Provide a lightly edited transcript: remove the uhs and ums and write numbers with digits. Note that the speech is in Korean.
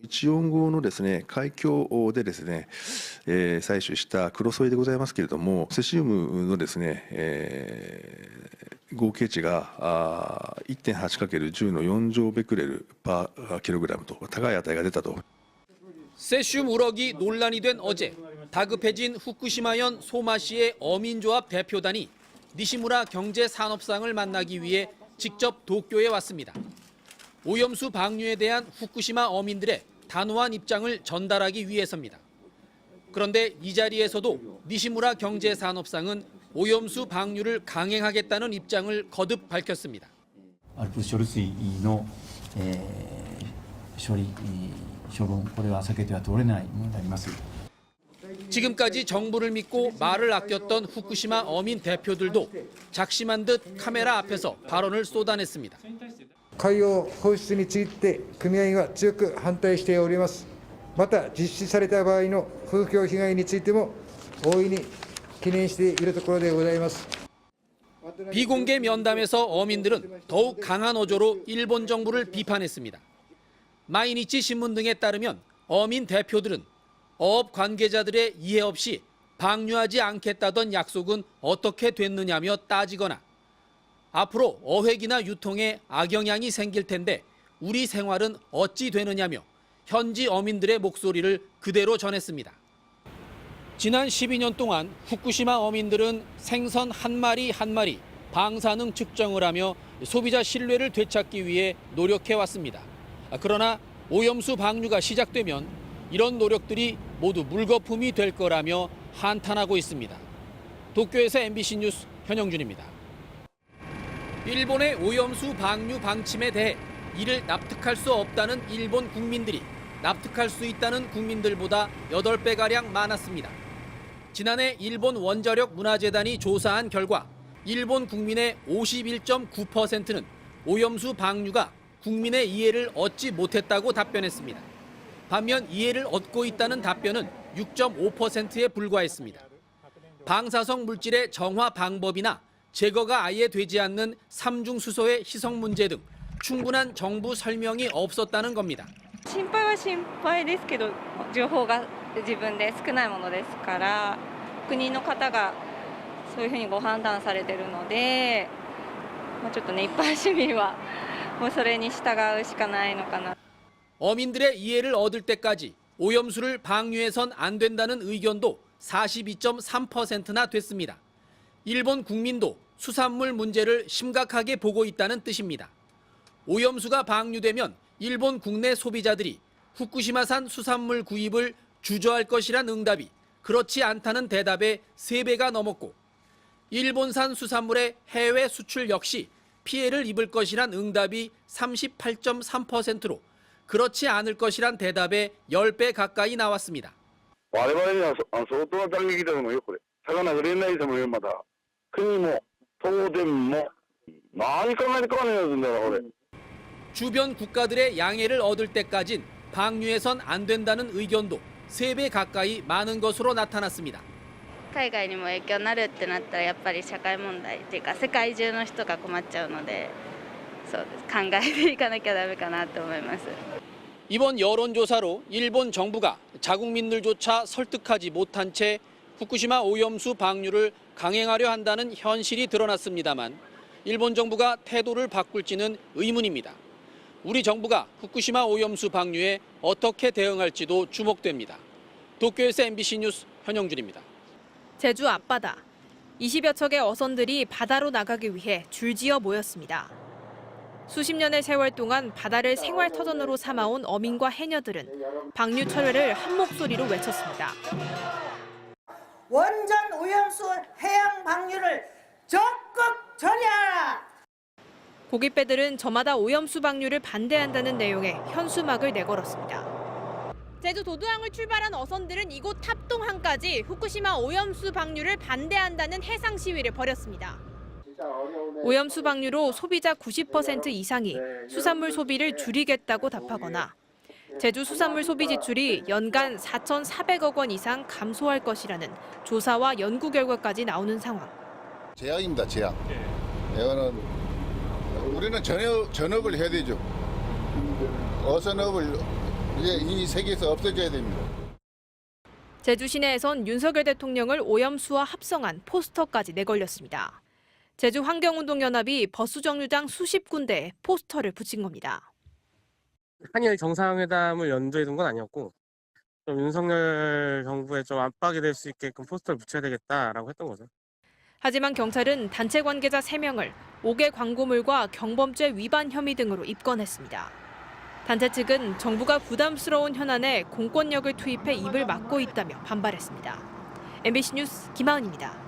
一温号のですね、海峡でですね、採取したクロソイでございますけれども、セシウムのですね、合計値が1.8×10の4乗ベクレルパーキログラムと高い値が出たと。 세슘 우럭이 논란이 된 어제 다급해진 후쿠시마현 소마시의 어민조합 대표단이 니시무라 경제산업상을 만나기 위해 직접 도쿄에 왔습니다. 오염수 방류에 대한 후쿠시마 어민들의 단호한 입장을 전달하기 위해서입니다. 그런데 이 자리에서도 니시무라 경제산업상은 오염수 방류를 강행하겠다는 입장을 거듭 밝혔습니다. 알프스処理水の処理処分これは避けては通れないものになります。 지금까지 정부를 믿고 말을 아꼈던 후쿠시마 어민 대표들도 작심한 듯 카메라 앞에서 발언을 쏟아냈습니다. 海洋放出について組合は強く反対しております。また実施された場合の風評被害についても大いに懸念しているところでございます。 비공개 면담에서 어민들은 더욱 강한 어조로 일본 정부를 비판했습니다. 마이니치 신문 등에 따르면 어민 대표들은 어업 관계자들의 이해 없이 방류하지 않겠다던 약속은 어떻게 됐느냐며 따지거나 앞으로 어획이나 유통에 악영향이 생길 텐데 우리 생활은 어찌 되느냐며 현지 어민들의 목소리를 그대로 전했습니다. 지난 12년 동안 후쿠시마 어민들은 생선 한 마리 한 마리 방사능 측정을 하며 소비자 신뢰를 되찾기 위해 노력해왔습니다. 그러나 오염수 방류가 시작되면 이런 노력들이 모두 물거품이 될 거라며 한탄하고 있습니다. 도쿄에서 MBC 뉴스 현영준입니다. 일본의 오염수 방류 방침에 대해 이를 납득할 수 없다는 일본 국민들이 납득할 수 있다는 국민들보다 8배가량 많았습니다. 지난해 일본 원자력 문화재단이 조사한 결과 일본 국민의 51.9%는 오염수 방류가 국민의 이해를 얻지 못했다고 답변했습니다. 반면 이해를 얻고 있다는 답변은 6.5%에 불과했습니다. 방사성 물질의 정화 방법이나 제거가 아예 되지 않는 삼중수소의 희석 문제 등 충분한 정부 설명이 없었다는 겁니다. 心配は心配ですけど、情報が自分で少ないものですから、国の方がそういうふうにご判断されているので、ちょっとね、一般市民はもうそれに従うしかないのかな. 어민들의 이해를 얻을 때까지 오염수를 방류해선 안 된다는 의견도 42.3%나 됐습니다. 일본 국민도 수산물 문제를 심각하게 보고 있다는 뜻입니다. 오염수가 방류되면 일본 국내 소비자들이 후쿠시마산 수산물 구입을 주저할 것이란 응답이 그렇지 않다는 대답에 3배가 넘었고 일본산 수산물의 해외 수출 역시 피해를 입을 것이란 응답이 38.3%로 그렇지 않을 것이란 대답에 10배 가까이 나왔습니다. 我々には相当な打撃だと思うよ、これ。魚売れないと思うよ、まだ。国も東電も何考えて買わないんだろ、これ。 주변 국가들의 양해를 얻을 때까진 방류해선 안 된다는 의견도 3배 가까이 많은 것으로 나타났습니다. 海外にも影響になるってなったらやっぱり社会問題っていうか世界中の人が困っちゃうので、そうです。考えていかなきゃダメかなと思います。 이번 여론조사로 일본 정부가 자국민들조차 설득하지 못한 채 후쿠시마 오염수 방류를 강행하려 한다는 현실이 드러났습니다만 일본 정부가 태도를 바꿀지는 의문입니다. 우리 정부가 후쿠시마 오염수 방류에 어떻게 대응할지도 주목됩니다. 도쿄에서 MBC 뉴스 현영준입니다. 제주 앞바다. 20여 척의 어선들이 바다로 나가기 위해 줄지어 모였습니다. 수십 년의 세월 동안 바다를 생활터전으로 삼아온 어민과 해녀들은 방류 철회를 한 목소리로 외쳤습니다. 원전 오염수 해양 방류를 적극 처리하라! 고깃배들은 저마다 오염수 방류를 반대한다는 내용의 현수막을 내걸었습니다. 제주 도도항을 출발한 어선들은 이곳 탑동항까지 후쿠시마 오염수 방류를 반대한다는 해상 시위를 벌였습니다. 오염수 방류로 소비자 90% 이상이 수산물 소비를 줄이겠다고 답하거나 제주 수산물 소비 지출이 연간 4,400억 원 이상 감소할 것이라는 조사와 연구 결과까지 나오는 상황. 제약입니다, 제약. 이거는 우리는 전업을 해야 되죠. 어선업을 이제 이 세계에서 없어져야 됩니다. 제주 시내에선 윤석열 대통령을 오염수와 합성한 포스터까지 내걸렸습니다. 제주환경운동연합이 버스 정류장 수십 군데에 포스터를 붙인 겁니다. 한일 정상회담을 연주해 둔 건 아니었고 좀 윤석열 정부에 좀 압박이 될 수 있게끔 포스터를 붙여야 되겠다라고 했던 거죠. 하지만 경찰은 단체 관계자 3명을 5개 광고물과 경범죄 위반 혐의 등으로 입건했습니다. 단체 측은 정부가 부담스러운 현안에 공권력을 투입해 입을 막고 있다며 반발했습니다. MBC 뉴스 김하은입니다.